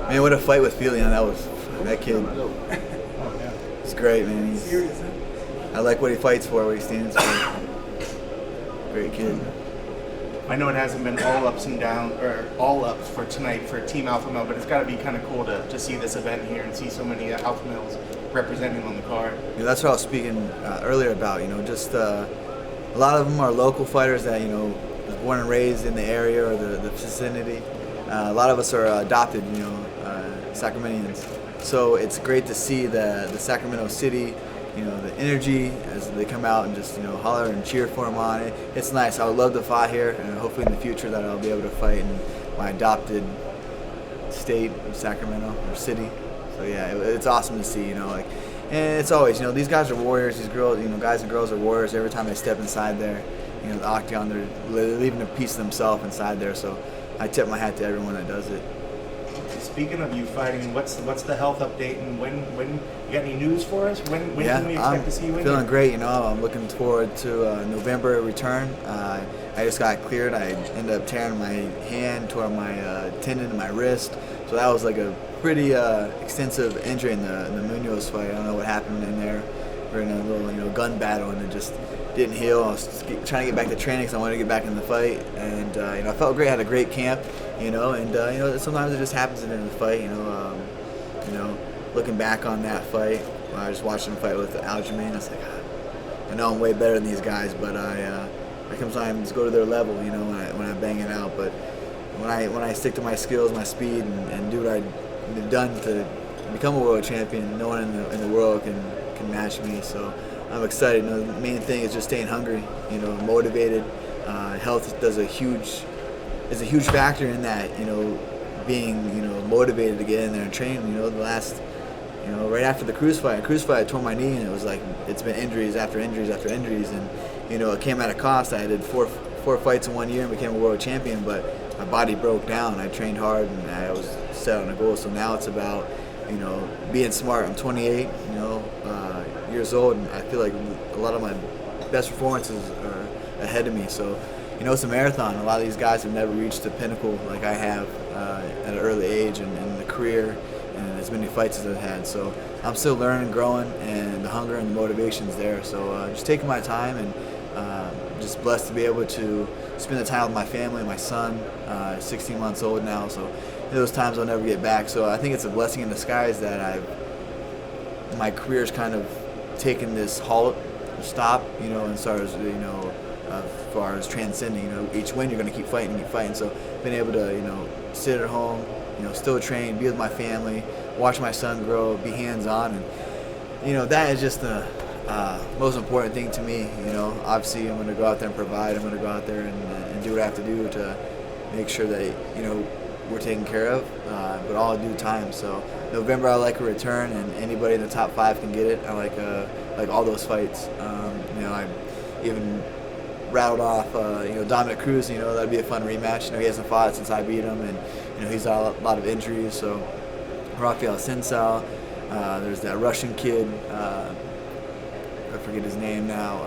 Man, what a fight with Feely, and that kid. He's great, man. I like what he fights for, what he stands for. Great kid. I know it hasn't been all ups and downs, or all ups for tonight for Team Alpha Male, but it's got to be kind of cool to see this event here and see so many Alpha Males representing on the card. That's what I was speaking earlier about. Just a lot of them are local fighters that was born and raised in the area or the vicinity. A lot of us are adopted, Sacramentans. So it's great to see the Sacramento City, the energy as they come out and just holler and cheer for them on it. It's nice. I would love to fight here, and hopefully in the future that I'll be able to fight in my adopted state of Sacramento or city. So yeah, it's awesome to see. And it's always these guys are warriors. These girls, guys and girls are warriors. Every time they step inside there, the octagon, they're leaving a piece of themselves inside there. So I tip my hat to everyone that does it. Speaking of you fighting, what's the health update, and when you got any news for us? When can we expect to see you? I'm feeling great. I'm looking forward to November return. I just got cleared. I ended up tearing my hand, tore my tendon in my wrist. So that was like a pretty extensive injury in the Munoz fight. I don't know what happened in there. We were in a little gun battle, and it just didn't heal. I was trying to get back to training because I wanted to get back in the fight, and I felt great. I had a great camp, and sometimes it just happens in the fight. Looking back on that fight, I was watching the fight with Aljamain. I was like, I know I'm way better than these guys, but I sometimes go to their level, when I bang it out. But when I stick to my skills, my speed, and do what I've done to become a world champion, no one in the world can match me. So I'm excited. The main thing is just staying hungry, motivated. Health is a huge factor in that, being, motivated to get in there and train. The last, right after the Cruz fight, I tore my knee, and it was like it's been injuries after injuries after injuries, and it came at a cost. I did four fights in 1 year and became a world champion, but my body broke down. I trained hard, and I was set on a goal. So now it's about, being smart. I'm 28, years old, and I feel like a lot of my best performances are ahead of me. So, it's a marathon. A lot of these guys have never reached the pinnacle like I have at an early age and the career and as many fights as I've had. So I'm still learning, growing, and the hunger and the motivation's there. So just taking my time, and just blessed to be able to spend the time with my family, my son, 16 months old now. So those times I'll never get back. So I think it's a blessing in disguise that my career's kind of taken this stop, as far as, as far as transcending, each win you're going to keep fighting. So being able to, sit at home, still train, be with my family, watch my son grow, be hands-on, and, that is just the most important thing to me. Obviously I'm going to go out there and provide. I'm going to go out there and do what I have to do to make sure that, we're taken care of, but all in due time. So November I like a return, and anybody in the top 5 can get it. I like all those fights. I even rattled off, Dominic Cruz. That'd be a fun rematch. He hasn't fought since I beat him, and he's had a lot of injuries. So Rafael Sensao, there's that Russian kid. I forget his name now.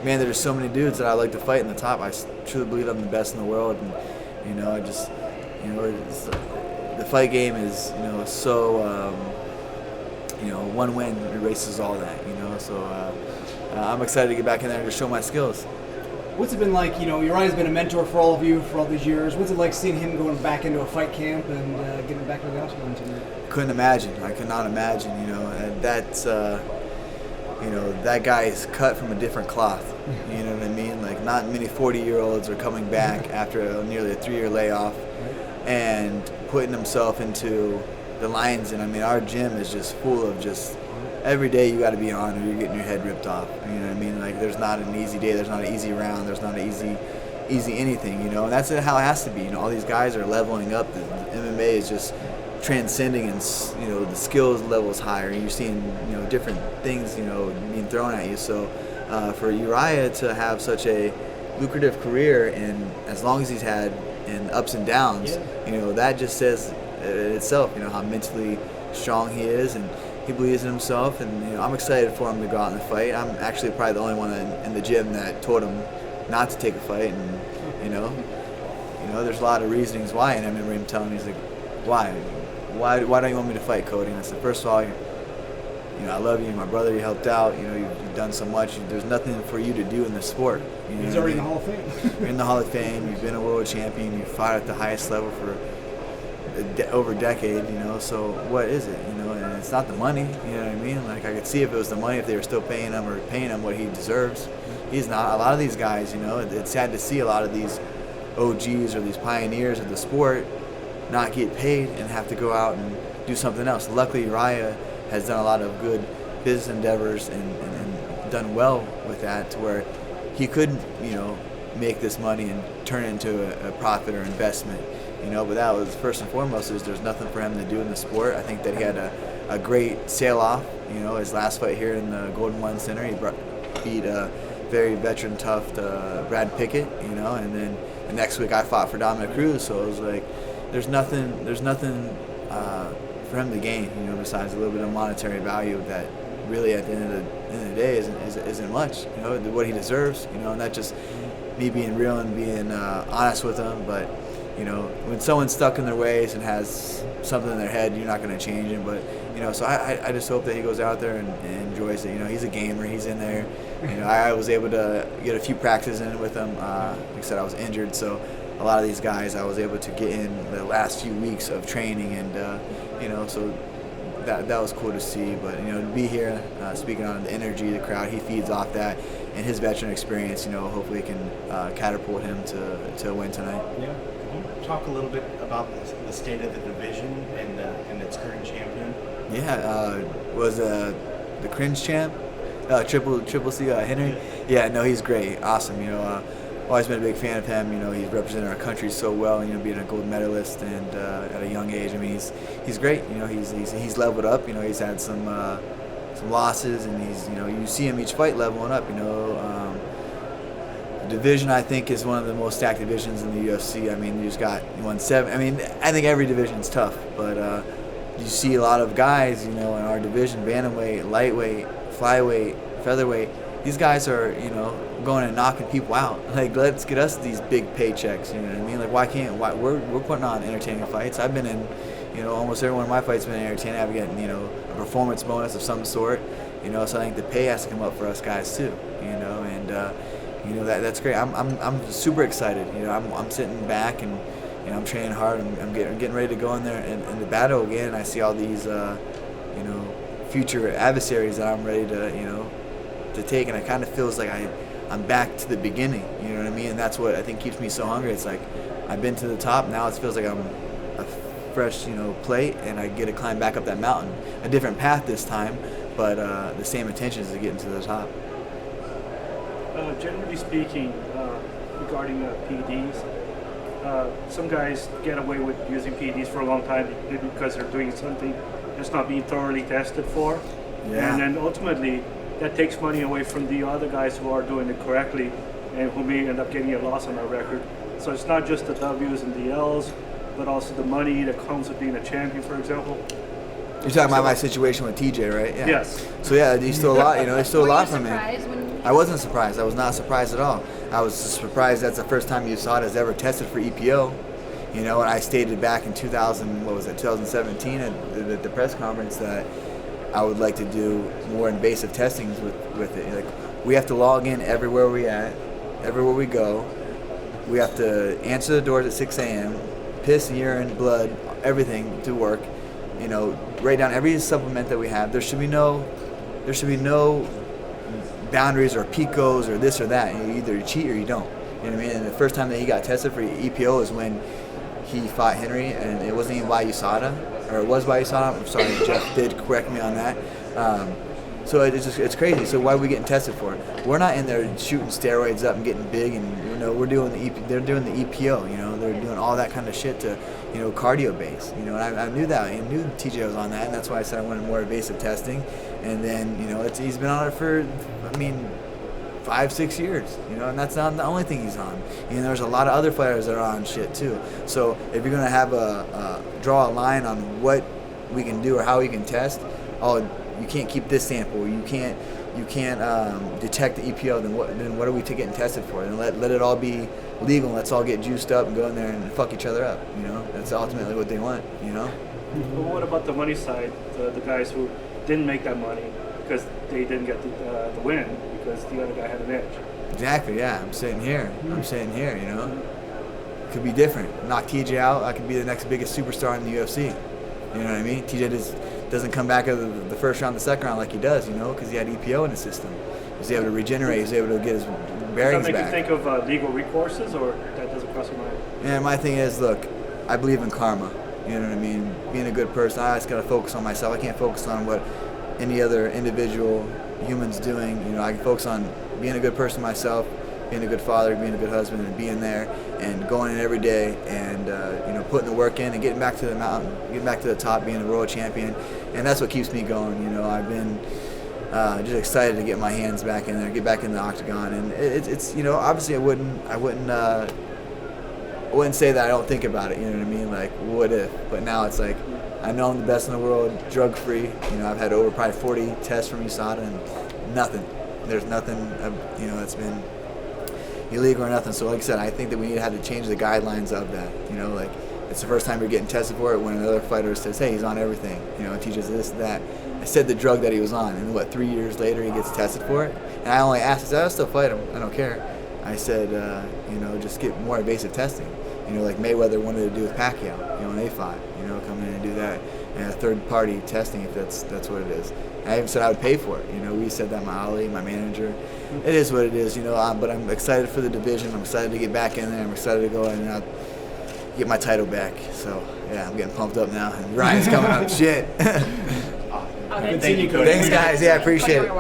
Man, there's so many dudes that I like to fight in the top. I truly believe I'm the best in the world, and I just. The fight game is, so, one win erases all that, so I'm excited to get back in there and just show my skills. What's it been like, Urijah's been a mentor for all of you for all these years. What's it like seeing him going back into a fight camp and getting back to the octagon tonight? Couldn't imagine. I could not imagine, and that's, that guy is cut from a different cloth, you know what I mean? Like, not many 40-year-olds are coming back after nearly a 3-year layoff and putting himself into the lines. And our gym is just full of just every day you got to be on, or you're getting your head ripped off. You know what I mean? Like, there's not an easy day, there's not an easy round, there's not an easy anything. And that's how it has to be. All these guys are leveling up. The MMA is just transcending, and the skills level is higher. And you're seeing different things being thrown at you. So for Urijah to have such a lucrative career, and as long as he's had and ups and downs, that just says itself, how mentally strong he is, and he believes in himself. And I'm excited for him to go out and fight. I'm actually probably the only one in the gym that told him not to take a fight, and there's a lot of reasonings why. And I remember him telling me, he's like, why? Why don't you want me to fight, Cody? And I said, first of all, I love you. You're my brother. You helped out. You've done so much. There's nothing for you to do in the sport. He's already in the Hall of Fame. You're in the Hall of Fame. You've been a world champion. You fought at the highest level for over a decade. So what is it? And it's not the money. You know what I mean? Like, I could see if it was the money, if they were still paying him what he deserves. He's not. A lot of these guys, it's sad to see a lot of these OGs or these pioneers of the sport not get paid and have to go out and do something else. Luckily, Urijah has done a lot of good business endeavors and done well with that, to where he could, make this money and turn it into a profit or investment. But that was first and foremost, there's nothing for him to do in the sport. I think that he had a great sail-off. His last fight here in the Golden One Center, he beat a very veteran, tough Brad Pickett. And then the next week I fought for Dominic Cruz. So it was like, there's nothing for him to gain, besides a little bit of monetary value that really at the end of the day isn't much, what he deserves, and that's just me being real and being honest with him. But when someone's stuck in their ways and has something in their head, you're not going to change him. But so I just hope that he goes out there and enjoys it. He's a gamer. He's in there. I was able to get a few practices in with him. Like I said, I was injured, so a lot of these guys I was able to get in the last few weeks of training, and so that was cool to see. But to be here, speaking on the energy of the crowd, he feeds off that, and his veteran experience, hopefully can catapult him to a win tonight. Yeah. Can you talk a little bit about the state of the division and its current champion? Yeah, was the cringe champ, Triple C, Henry. Yeah, no, he's great, awesome. Always been a big fan of him. He's represented our country so well. Being a gold medalist and at a young age. I mean, he's great. He's leveled up. He's had some losses, and he's you see him each fight leveling up. The division, I think, is one of the most stacked divisions in the UFC. I mean, you just got 170. I mean, I think every division's tough, but you see a lot of guys, in our division, bantamweight, lightweight, flyweight, featherweight. These guys are, going and knocking people out. Like, let's get us these big paychecks. You know what I mean? Like, we're putting on entertaining fights. I've been in, almost every one of my fights has been entertaining. I've gotten, a performance bonus of some sort. So I think the pay has to come up for us guys too. And that's great. I'm super excited. I'm sitting back and I'm training hard. I'm getting ready to go in there and the battle again. I see all these future adversaries that I'm ready to take, and it kind of feels like I'm back to the beginning. You know what I mean? And that's what I think keeps me so hungry. It's like I've been to the top. Now it feels like I'm a fresh plate, and I get to climb back up that mountain. A different path this time, but the same intentions to getting to the top. Generally speaking, regarding PEDs, some guys get away with using PEDs for a long time because they're doing something that's not being thoroughly tested for. Yeah. And then ultimately, that takes money away from the other guys who are doing it correctly and who may end up getting a loss on their record. So it's not just the W's and the L's, but also the money that comes with being a champion, for example. You're talking about my situation with TJ, right? Yeah. Yes. So yeah, he's still a lot. There's still a lot from me. When I wasn't surprised. I was not surprised at all. I was surprised that's the first time USADA has ever tested for EPO. And I stated back in 2017 at the press conference that I would like to do more invasive testings with it. Like, we have to log in everywhere everywhere we go. We have to answer the doors at 6 a.m., piss, urine, blood, everything to work. Write down every supplement that we have. There should be no boundaries or picos or this or that. You either cheat or you don't. You know what I mean? And the first time that he got tested for EPO is when he fought Henry, and it wasn't even by USADA, or it was by USADA. I'm sorry, Jeff did correct me on that. So it's crazy. So why are we getting tested for it? We're not in there shooting steroids up and getting big, and we're doing they're doing the EPO. They're doing all that kind of shit to cardio base. And I knew that. I knew TJ was on that, and that's why I said I wanted more invasive testing. And then he's been on it for 5-6 years. And that's not the only thing he's on. There's a lot of other fighters that are on shit too. So if you're gonna have draw a line on what we can do or how we can test, you can't keep this sample. You can't detect the EPO. Then what are we getting tested for? And let it all be legal. Let's all get juiced up and go in there and fuck each other up. You know, that's ultimately what they want. You know. But what about the money side? The guys who didn't make that money because they didn't get the win because the other guy had an edge. Exactly. Yeah. I'm sitting here. You know. Could be different. Knock TJ out, I could be the next biggest superstar in the UFC. You know what I mean? TJ just doesn't come back out of the first round, the second round like he does, you know, because he had EPO in his system. He was able to regenerate. He was able to get his bearings back. Does that make back. you think of legal recourses, or that doesn't cross your mind? Yeah, my thing is, look, I believe in karma. You know what I mean? Being a good person, I just got to focus on myself. I can't focus on what any other individual human's doing. You know, I can focus on being a good person myself, being a good father, being a good husband, and being there and going in every day and you know, putting the work in and getting back to the mountain, getting back to the top, being a world champion, and that's what keeps me going. You know, I've been just excited to get my hands back in there, get back in the octagon, and it's you know, obviously I wouldn't say that I don't think about it. You know what I mean? Like, what if? But now it's like, I know I'm the best in the world, drug free. You know, I've had over probably 40 tests from USADA and nothing. There's nothing, you know, that's been illegal or nothing. So like I said, I think that we need to have to change the guidelines of that. You know, like, it's the first time you're getting tested for it when another fighter says, hey, he's on everything, you know, teaches this, that. I said the drug that he was on, and what, 3 years later he gets tested for it? And I only asked, I said, I'll still fight him, I don't care. I said, you know, just get more invasive testing. You know, like Mayweather wanted to do with Pacquiao, you know, in A5, you know, come in and do that. And a third party testing, if that's what it is. I even said I would pay for it. You know, we said that, my Ali, my manager. It is what it is, you know, but I'm excited for the division. I'm excited to get back in there. I'm excited to go and get my title back. So, yeah, I'm getting pumped up now. And Ryan's coming up. Shit. Awesome. Thank you, Cody. Thanks, guys. Yeah, I appreciate it.